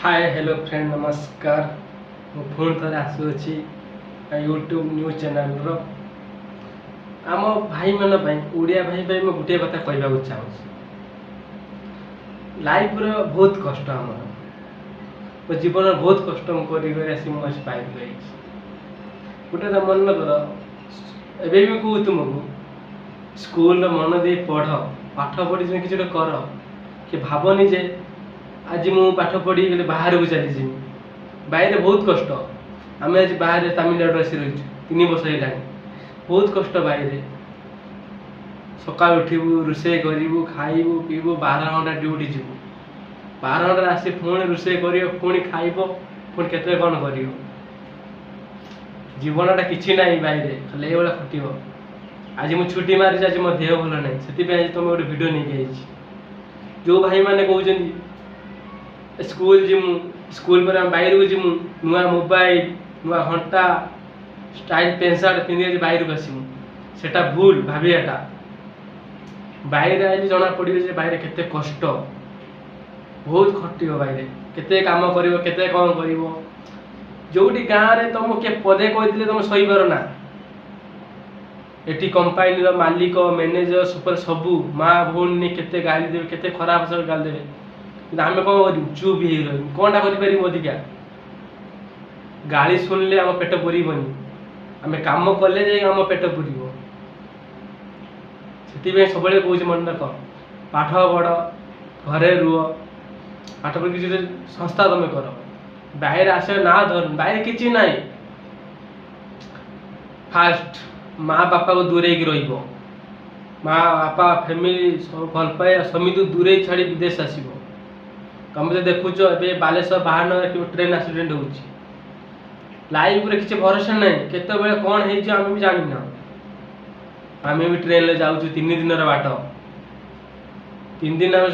Hi hello friend नमस्कार पुणी थे आसुच्छी यूट्यूब न्यूज चैनल रो आम भाई मान ओडिया भाई भाई मैं गोटे कथा कहवाक चाहूँ लाइफ रो बहुत कष्ट आम जीवन बहुत कष्ट मुझे पाइप गई गोटे मन कर एवं भी कहूँ तुमको स्कूल मन दे पढ़ पाठ पढ़ी किसी गोटे कर कि भावनी जे आज मु पाठ पढ़ी गले बाहर को चली बाहर बहुत कष्ट आम आज बाहर तमिलनाडु आसी रही 3 वर्ष है बहुत कष्ट बाहर सका उठू रोसे करू खाइबू पीबू 12 घंटा ड्यूटी जीवु 12 घंटा आसी पुणी रोसे कर पुणी खाइब पुणी केते कौन कर जीवनटा किसी ना बाहर खाली ये खट आज मुझे छुट्टी मारी आज मो देह भल ना से तुम गोटे भिड नहीं जो भाई मैंने कहते स्कूल जीमु स्कूल पर बाहर को जीमु नुआ मोबाइल नुआ घंटा स्टाइल पेंट सार्ट पिंधि बाहर को आसमु सेटा भूल भावियाटा बाहर आइले जना पड़े से बाहर केते कष्ट बहुत खट बाहर केते काम करिवो केते कौन करिवो जोटी गाँव में तुमको किए पदे कहते तुम सही पार ना एटी कंपानी मालिक मैनेजर सुपर सबू माँ भौणी केते गाली देवे केते खराब भाषा गाली देवे आम कौन कर चुप ही रही कौनटा कर अधिका गाली शुणिले आम पेट पुरबनी आम कम कले आम पेट पुरब से सब कह मन रख पाठ पढ़ घरे रुह पाठ पढ़ किसी संस्था तुम कर बाहर आस ना धर बाहर किसी ना फास्ट माँ बापा को दूरे रही माँ बापा फैमिली सब भल पाए समिति दूरे छाड़ी विदेश आसब तुम तो देखुच ए बालेश्वर बाहर कि ट्रेन एक्सीडेंट हो लाइफ रे किसी भरोसा ना केत कौन हो भी जानी ना आम भी ट्रेन ले जाऊँ 3 दिन बाट 3 दिन घर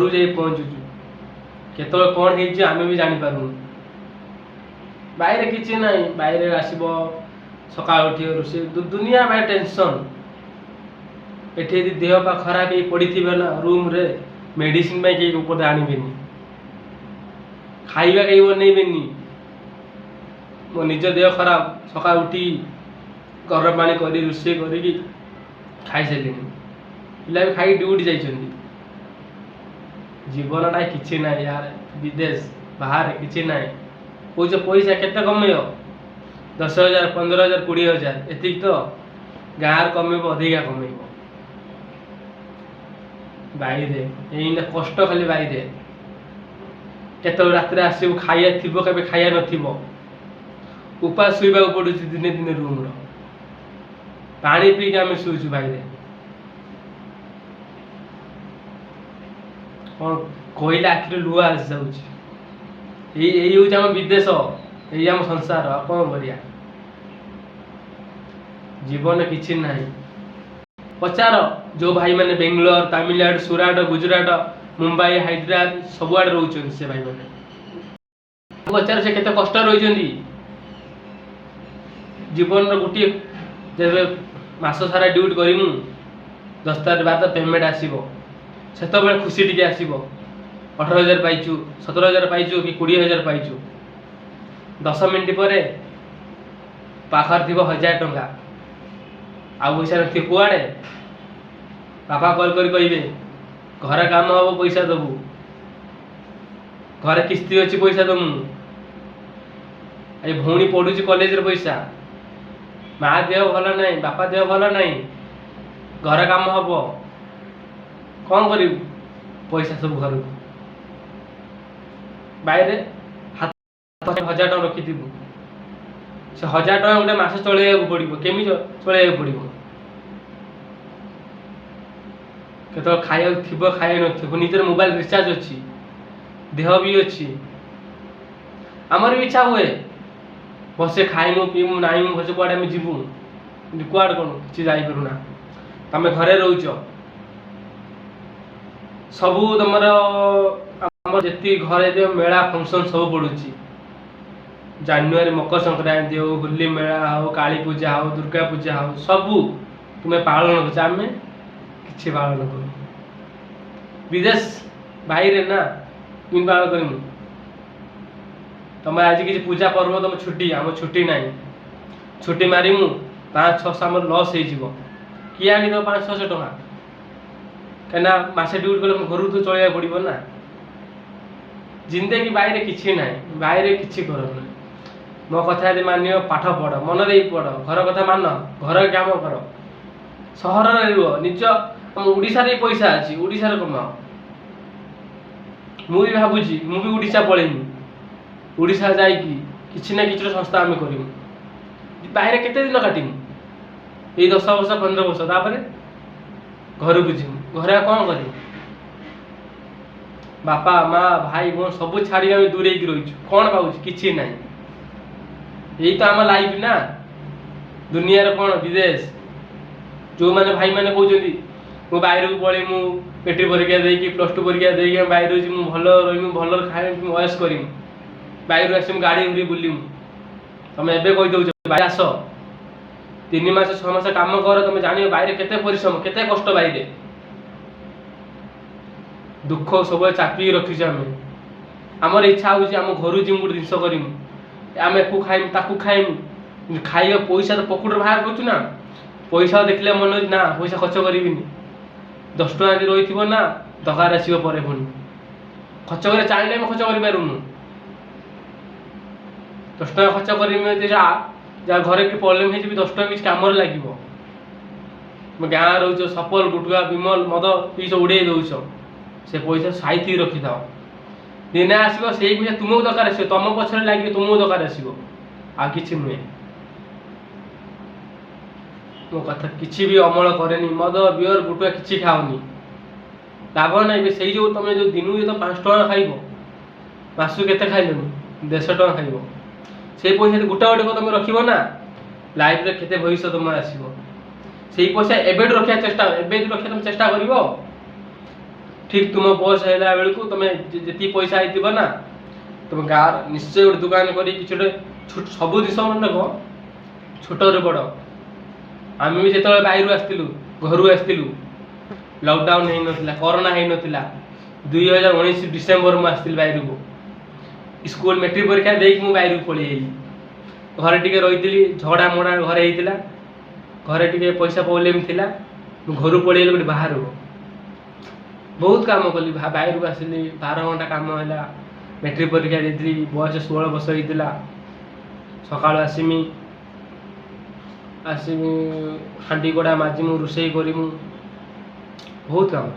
जा पहुँचुचु केत कौन हो आम भी जापारू बाहर किसी ना बाहर आसब सका उठ रोसे दुनिया बाहर टेंशन एठी देह पा खराब ही पड़ी थे ना रूम रे मेडिसिन कहीं ऊपर आनबेनी खाइबा कहीं बनइबेनी मो निज देह खराब सका उठी गरम पानी कर रोसे कर खाई सारे पिला भी खाई ड्यूटी जाइए जीवनटा कि ना यार विदेश बाहर किसी ना कौच पैसा केते कमे 10,000 15,000 20,000 एति तो गाँव कमेब अधिका कमेब बाहर यही कष्ट खाली बाहर केत रात आसू खाया थी कभी खाया न उपास शुवा पड़ू दिने दिने रूम पानी पी के आम शुचु बाहर कौन कहले आखिर लुह आसी जाम विदेश यही आम संसार कौन कर जीवन किसी ना पचार जो भाई मैंने बेंगलोर तमिलनाडु सूरत गुजरात मुंबई हैदराबाद सबुआड़े रोच से भाई मैंने पचार से केते कष्ट रही जीवन गोटे जब मास सारा ड्यूटी करूँ 10 तारीख बाद पेमेंट आसो से खुशी टी आसो 18,000 पाइचु 17,000 पाइचु कि 20,000 पाइचु 10 मिनिट पर पाखर थी 1,000 टंका आ पैसा नी कुआड़े बापा कल कर कहे घर काम हम पैसा दबू घर किस्ती अच्छी पैसा दमु ये भौणी पढ़ुची कॉलेज रे पैसा माँ देह भल ना बापा देह भल ना घर काम हम कौन कर पैसा सब घर बाहर हाथ 1,000 टका रखी से 1,000 टका गोटे मास चलैया पड़ो केमी चलैया पड़ो केत खाया थी खाया न निजर मोबाइल रिचार्ज अच्छी देह भी अच्छी आमर भी इच्छा हुए बसे खाइमु पीमु नाइमु बसे कड़े आम जीवु कड़ कौन कि जापरू ना तुम घरे रोच सबू तुम जी घरे मेला फंक्शन सब पड़ुची जानुरी मकर संक्रांति हो होली मेला हो काली पूजा हो दुर्गा पूजा हो सबू तुम्हें पालन कर आम कि पालन कर विदेश बाहर ना कि पालन कर तुम आज किसी पूजा पर्व तुम छुट्टी आम छुट्टी ना छुट्टी मारिमु 500-600 आम लस हो किए आनी दो 500-600 टका कहीं मसे ड्यूटी कले घर तो चलवा पड़ो ना जिंदगी बाहर किसी ना बाहर कि कर मो कथा यदि मान पाठ पढ़ मन दे पढ़ घर कथा मान घर काम कर सहर निज ओडिशा रे पैसा अच्छी ओडिशा कमाओ मुझे भावुची मुझे ओडिशा पलैमी ओडिशा जाइकी किसी ना कि संस्था आम कर बाहर केते दिन काटमु ये 10 वर्ष 15 वर्ष तापर घर को जीमु घर कौन कर बापा माँ भाई बोन सब छाड़ी आम दूरे रही कौन पाऊँ किसी ना यही तो आम लाइफ ना दुनिया कौन विदेश जो मैंने भाई मैंने कहते मु बाहर को पड़े मु मेट्रिक परीक्षा देकी +2 परीक्षा देकी बाहर जी भल रही भल खाई अयस करी बाहर आस गाड़ी घूरी बुलमु तुम एवं कहीदे बाहर आस 3 मास 6 मास काम कर तुम जान बाहर केते परिश्रम केते कष्ट बाहर दुख सब चापी रखीच आम आमर इच्छा हो घर जी गोटे जिनस करमु आम को खाइमु ताकू खाइमु खाइबा पैसा तो पकेट बाहर करूँ ना पैसा देखले मन ना पैसा खर्च करी 10 टका रही ना दरकार आसो पुणी खर्च कर चाहिए आम खर्च कर पारूँ 10 टका खर्च कर जहाँ घर की प्रॉब्लम हो 10 टका किसी कम लगे गाँव रोच सफल गुटुआ विमल मद पीस उड़े दौच से पैसा साइति रखी था दिने आसो से पैसा तुमको दरकार आस तुम पछरे लगे तुमको दरकार आसो आ कि नुहे मो कथा किसी भी अमल करे मद बियर गुटुआ किसी खाओनी लाभ ना से जो तुम जो दिन जो 5 टका खाइब मासू के खाइलनि 150 टका खाइब से पैसा गोटा गोटे तुम रखिब ना लाइफ रे केते भविष्य तुम आसो से पैसा एबे रखा चेष्टा एबे रखा तुम चेष्टा कर ठीक तुम बस है बेलू तुम जी पैसा होती ना तुम गाँव निश्चय गोटे दुकान कर सब जिस मन रख छोट रू बड़ आम भी जो बाहर आसलु घर आसलु लॉकडाउन हो ना कोरोना हो ना 2019 डिसेम्बर में आसती बाहर को स्कूल मेट्रिक परीक्षा देख मुझे बाहर को पलि घर टे रही झगड़ा मगड़ा घर होता घर टे पैसा प्रॉब्लम थी घर पलि गोटे बाहर को बहुत काम कली बाहर को आसली 12 घंटा काम है मेट्रिक परीक्षा दी बयस 16 वर्ष होता सका आसमी हांडी गड़ा माजिमु रोषे करमु बहुत काम।